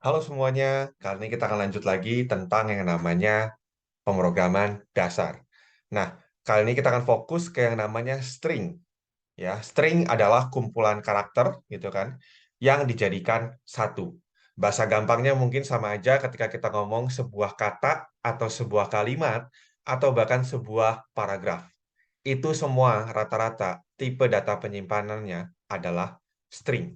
Halo semuanya, kali ini kita akan lanjut lagi tentang yang namanya pemrograman dasar. Nah, kali ini kita akan fokus ke yang namanya string. Ya, string adalah kumpulan karakter, gitu kan, yang dijadikan satu. Bahasa gampangnya mungkin sama aja ketika kita ngomong sebuah kata atau sebuah kalimat atau bahkan sebuah paragraf. Itu semua rata-rata tipe data penyimpanannya adalah string.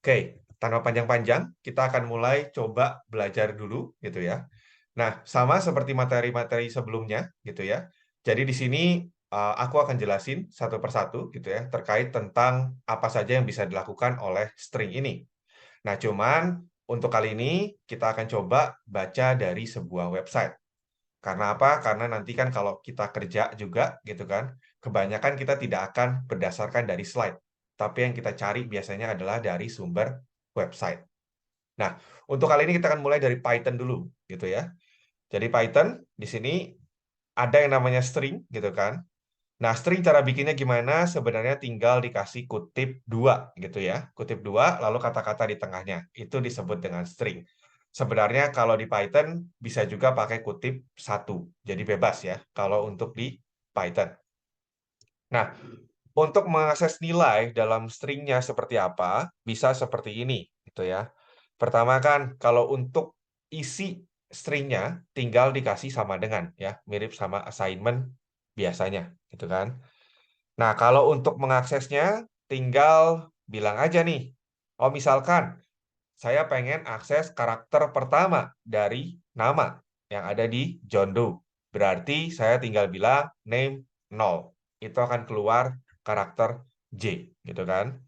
Oke, tanpa panjang-panjang, kita akan mulai coba belajar dulu, gitu ya. Nah, sama seperti materi-materi sebelumnya, gitu ya. Jadi di sini aku akan jelasin satu persatu, gitu ya, terkait tentang apa saja yang bisa dilakukan oleh string ini. Nah, cuman untuk kali ini kita akan coba baca dari sebuah website. Karena apa? Karena nanti kan kalau kita kerja juga, gitu kan, kebanyakan kita tidak akan berdasarkan dari slide. Tapi yang kita cari biasanya adalah dari sumber website. Nah, untuk kali ini kita akan mulai dari Python dulu, gitu ya. Jadi Python di sini ada yang namanya string, gitu kan. Nah, string cara bikinnya gimana? Sebenarnya tinggal dikasih kutip dua, gitu ya. Kutip dua, lalu kata-kata di tengahnya. Itu disebut dengan string. Sebenarnya kalau di Python bisa juga pakai kutip satu, jadi bebas ya. Kalau untuk di Python. Nah, untuk mengakses nilai dalam stringnya seperti apa, bisa seperti ini, gitu ya. Pertama kan, kalau untuk isi stringnya tinggal dikasih sama dengan, ya, mirip sama assignment biasanya, gitu kan. Nah, kalau untuk mengaksesnya, tinggal bilang aja nih, oh misalkan saya pengen akses karakter pertama dari nama yang ada di John Doe. Berarti saya tinggal bilang name 0. Itu akan keluar karakter J, gitu kan.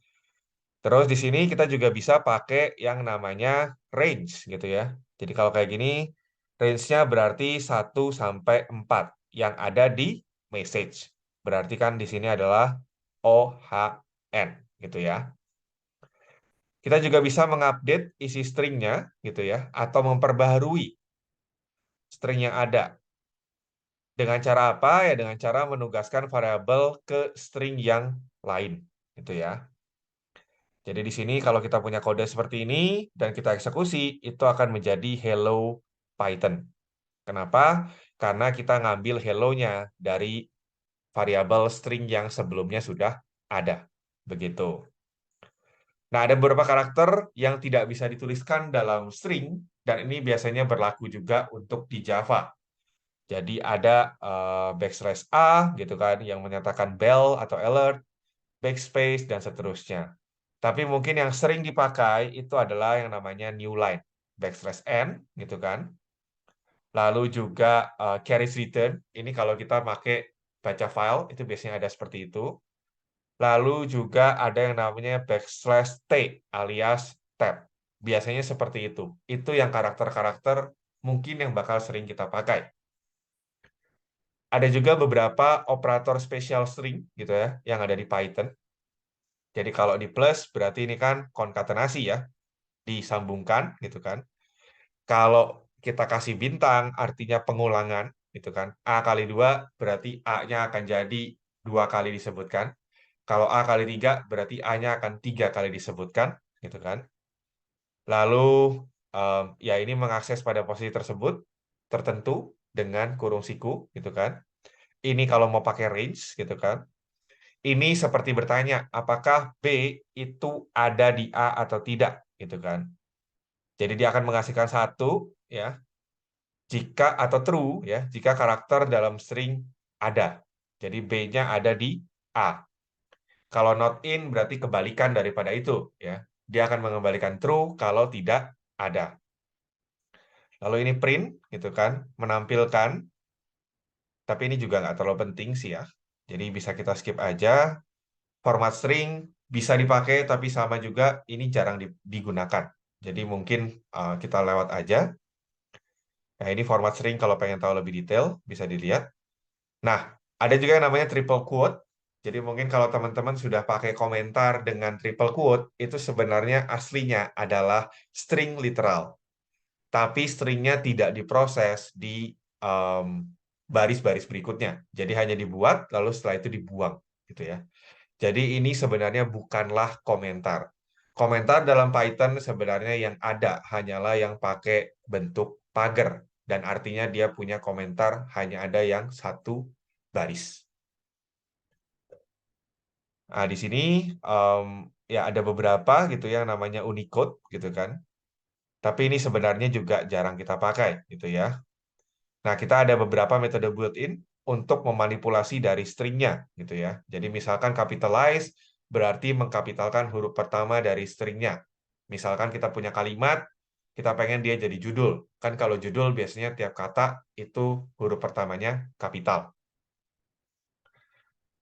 Terus di sini kita juga bisa pakai yang namanya range, gitu ya. Jadi kalau kayak gini, range-nya berarti 1 sampai 4 yang ada di message. Berarti kan di sini adalah OHN, gitu ya. Kita juga bisa mengupdate isi stringnya, gitu ya, atau memperbaharui string yang ada. Dengan cara apa? Ya dengan cara menugaskan variabel ke string yang lain, gitu ya. Jadi di sini kalau kita punya kode seperti ini dan kita eksekusi, itu akan menjadi hello Python. Kenapa? Karena kita ngambil hello-nya dari variabel string yang sebelumnya sudah ada. Begitu. Nah, ada beberapa karakter yang tidak bisa dituliskan dalam string, dan ini biasanya berlaku juga untuk di Java. Jadi ada backslash A gitu kan, yang menyatakan bell atau alert, backspace, dan seterusnya. Tapi mungkin yang sering dipakai itu adalah yang namanya new line, backslash n gitu kan. Lalu juga carries return, ini kalau kita pakai baca file, itu biasanya ada seperti itu. Lalu juga ada yang namanya backslash T alias tab. Biasanya seperti itu. Itu yang karakter-karakter mungkin yang bakal sering kita pakai. Ada juga beberapa operator special string gitu ya yang ada di Python. Jadi kalau di plus berarti ini kan konkatenasi ya, disambungkan gitu kan. Kalau kita kasih bintang artinya pengulangan gitu kan. A kali 2 berarti A-nya akan jadi 2 kali disebutkan. Kalau A kali 3 berarti A-nya akan 3 kali disebutkan, gitu kan. Lalu ya ini mengakses pada posisi tersebut tertentu dengan kurung siku, gitu kan. Ini kalau mau pakai range, gitu kan. Ini seperti bertanya, apakah B itu ada di A atau tidak, gitu kan. Jadi dia akan menghasilkan satu, ya, jika atau true, ya, jika karakter dalam string ada. Jadi B-nya ada di A. Kalau not in berarti kebalikan daripada itu, ya. Dia akan mengembalikan true kalau tidak ada. Lalu ini print, gitu kan, menampilkan. Tapi ini juga nggak terlalu penting sih ya. Jadi bisa kita skip aja. Format string bisa dipakai, tapi sama juga ini jarang digunakan. Jadi mungkin kita lewat aja. Nah ini format string kalau pengen tahu lebih detail bisa dilihat. Nah, ada juga yang namanya triple quote. Jadi mungkin kalau teman-teman sudah pakai komentar dengan triple quote, itu sebenarnya aslinya adalah string literal. Tapi stringnya tidak diproses di em, baris-baris berikutnya. Jadi hanya dibuat, lalu setelah itu dibuang. Gitu ya. Jadi ini sebenarnya bukanlah komentar. Komentar dalam Python sebenarnya yang ada hanyalah yang pakai bentuk pagar dan artinya dia punya komentar hanya ada yang satu baris. Nah, di sini em, ya ada beberapa gitu yang namanya Unicode gitu kan. Tapi ini sebenarnya juga jarang kita pakai gitu ya. Nah, kita ada beberapa metode built-in untuk memanipulasi dari stringnya gitu ya. Jadi misalkan capitalize berarti mengkapitalkan huruf pertama dari stringnya. Misalkan kita punya kalimat, kita pengen dia jadi judul. Kan kalau judul biasanya tiap kata itu huruf pertamanya kapital.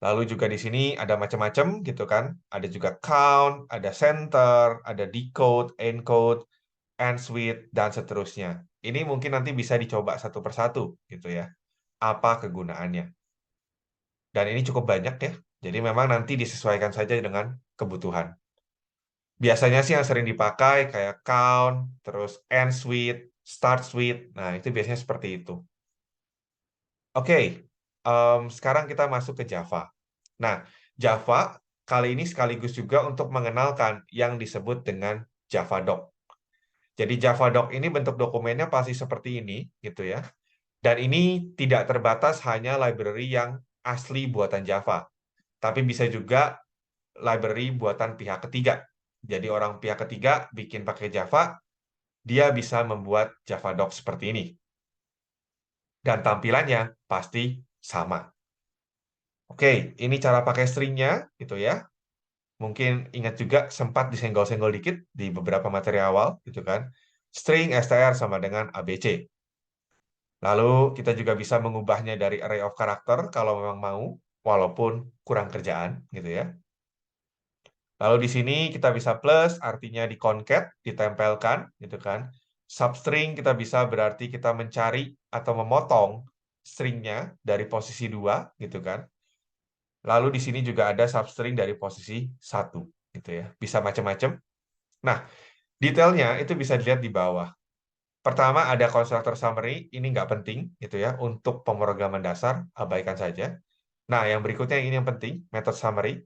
Lalu juga di sini ada macam-macam gitu kan. Ada juga count, ada center, ada decode, encode, and suite, dan seterusnya. Ini mungkin nanti bisa dicoba satu persatu gitu ya. Apa kegunaannya. Dan ini cukup banyak ya. Jadi memang nanti disesuaikan saja dengan kebutuhan. Biasanya sih yang sering dipakai kayak count, terus end suite, start suite. Nah, itu biasanya seperti itu. Oke, sekarang kita masuk ke Java. Nah, Java kali ini sekaligus juga untuk mengenalkan yang disebut dengan Javadoc. Jadi Javadoc ini bentuk dokumennya pasti seperti ini, gitu ya. Dan ini tidak terbatas hanya library yang asli buatan Java, tapi bisa juga library buatan pihak ketiga. Jadi orang pihak ketiga bikin pakai Java, dia bisa membuat Javadoc seperti ini. Dan tampilannya pasti sama. Oke, ini cara pakai stringnya, gitu ya. Mungkin ingat juga sempat disenggol-senggol dikit di beberapa materi awal, gitu kan. String str sama dengan ABC. Lalu kita juga bisa mengubahnya dari array of character kalau memang mau, walaupun kurang kerjaan, gitu ya. Lalu di sini kita bisa plus, artinya di concat, ditempelkan, gitu kan. Substring kita bisa berarti kita mencari atau memotong stringnya dari posisi 2, gitu kan. Lalu di sini juga ada substring dari posisi 1, gitu ya. Bisa macam-macam. Nah, detailnya itu bisa dilihat di bawah. Pertama ada constructor summary, ini nggak penting, gitu ya. Untuk pemrograman dasar, abaikan saja. Nah, yang berikutnya ini yang penting, method summary.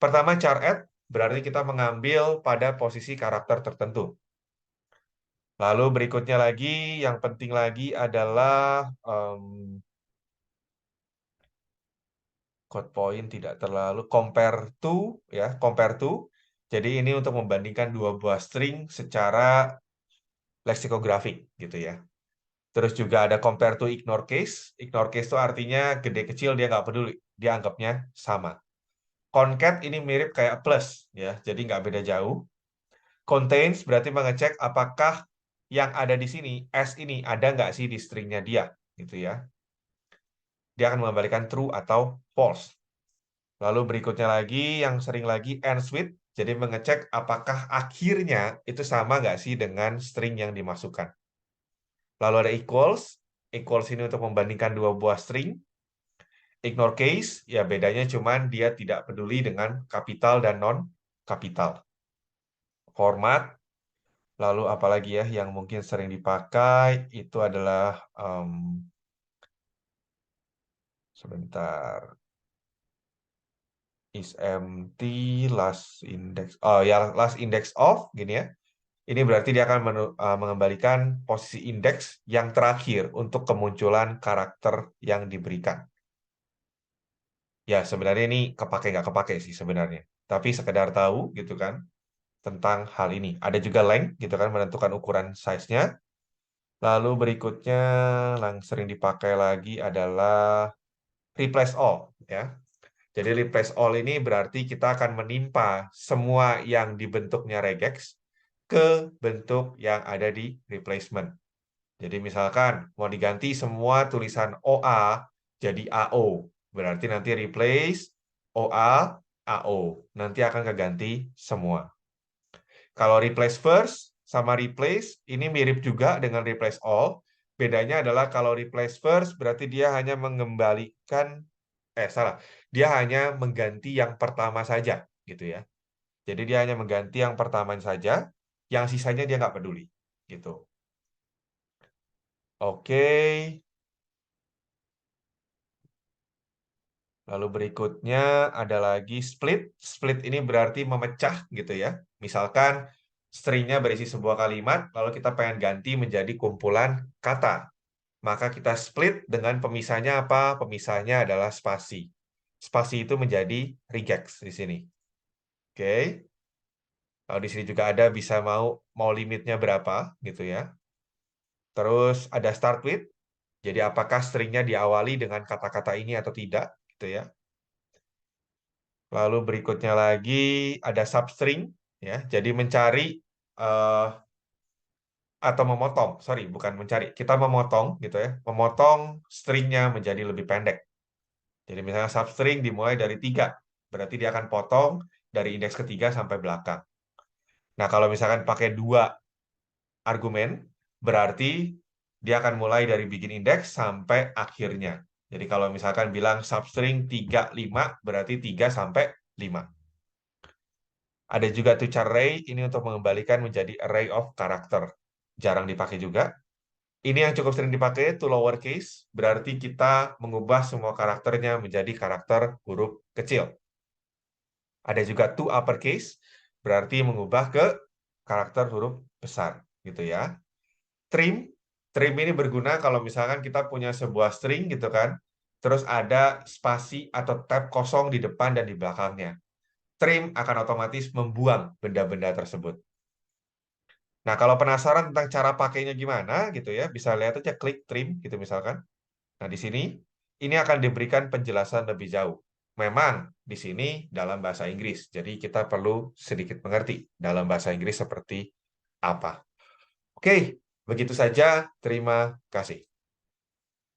Pertama, char add berarti kita mengambil pada posisi karakter tertentu. Lalu berikutnya lagi, yang penting lagi adalah code point tidak terlalu compare to ya, compare to. Jadi ini untuk membandingkan dua buah string secara leksikografik gitu ya. Terus juga ada compare to ignore case. Ignore case itu artinya gede kecil dia nggak peduli, dia anggapnya sama. Concat ini mirip kayak plus ya, jadi nggak beda jauh. Contains berarti mengecek apakah yang ada di sini S ini ada nggak sih di stringnya dia gitu ya. Dia akan mengembalikan true atau false. Lalu berikutnya lagi yang sering lagi end suite, jadi mengecek apakah akhirnya itu sama nggak sih dengan string yang dimasukkan. Lalu ada equals, equals ini untuk membandingkan dua buah string. Ignore case, ya bedanya cuman dia tidak peduli dengan kapital dan non kapital. Format, lalu apalagi ya yang mungkin sering dipakai itu adalah sebentar, is empty last index. Oh ya, last index of gini ya. Ini berarti dia akan mengembalikan posisi indeks yang terakhir untuk kemunculan karakter yang diberikan. Ya, sebenarnya ini kepake nggak kepake sih sebenarnya. Tapi sekedar tahu gitu kan tentang hal ini. Ada juga length gitu kan menentukan ukuran size-nya. Lalu berikutnya yang sering dipakai lagi adalah replace all ya. Jadi replace all ini berarti kita akan menimpa semua yang dibentuknya regex ke bentuk yang ada di replacement. Jadi misalkan mau diganti semua tulisan OA jadi AO. Berarti nanti replace OA, AO. Nanti akan keganti semua. Kalau replace first sama replace ini mirip juga dengan replace all. Bedanya adalah kalau replace first berarti dia hanya mengembalikan salah. Dia hanya mengganti yang pertama saja gitu ya. Jadi dia hanya mengganti yang pertama saja, yang sisanya dia nggak peduli gitu. Oke. Lalu berikutnya ada lagi split. Split ini berarti memecah gitu ya. Misalkan stringnya berisi sebuah kalimat, lalu kita pengen ganti menjadi kumpulan kata. Maka kita split dengan pemisahnya apa? Pemisahnya adalah spasi. Spasi itu menjadi regex di sini. Oke. Lalu di sini juga ada bisa mau limitnya berapa gitu ya. Terus ada start with. Jadi apakah stringnya diawali dengan kata-kata ini atau tidak gitu ya. Lalu berikutnya lagi ada substring ya. Jadi mencari eh, atau memotong, sorry, bukan mencari. Kita memotong gitu ya. Memotong stringnya menjadi lebih pendek. Jadi misalnya substring dimulai dari 3, berarti dia akan potong dari indeks ketiga sampai belakang. Nah, kalau misalkan pakai 2 argumen, berarti dia akan mulai dari begin indeks sampai akhirnya. Jadi kalau misalkan bilang substring 3, 5, berarti 3 sampai 5. Ada juga to char array, ini untuk mengembalikan menjadi array of character. Jarang dipakai juga. Ini yang cukup sering dipakai, to lowercase, berarti kita mengubah semua karakternya menjadi karakter huruf kecil. Ada juga to uppercase, berarti mengubah ke karakter huruf besar, gitu ya. Trim, trim ini berguna kalau misalkan kita punya sebuah string gitu kan, terus ada spasi atau tab kosong di depan dan di belakangnya. Trim akan otomatis membuang benda-benda tersebut. Nah, kalau penasaran tentang cara pakainya gimana gitu ya, bisa lihat aja klik trim gitu misalkan. Nah, di sini ini akan diberikan penjelasan lebih jauh. Memang di sini dalam bahasa Inggris, jadi kita perlu sedikit mengerti dalam bahasa Inggris seperti apa. Oke, begitu saja. Terima kasih.